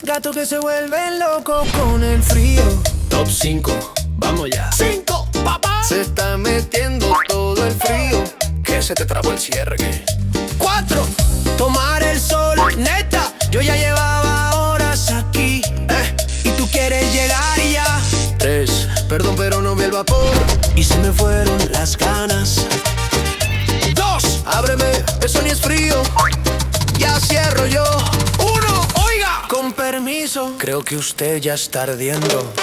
gatos que se vuelven locos con el frío. Top 5, vamos ya. 5, papá. Se está metiendo todo el frío. Que se te trabó el cierre, ¿qué? 4, tomar el sol, neta. Yo ya llevaba horas aquí, y tú quieres llegar y ya. 3, perdón pero no vi el vapor y se me fueron las ganas. 2, ábreme, eso ni es frío. Ya cierro yo. 1, oiga, con permiso, creo que usted ya está ardiendo.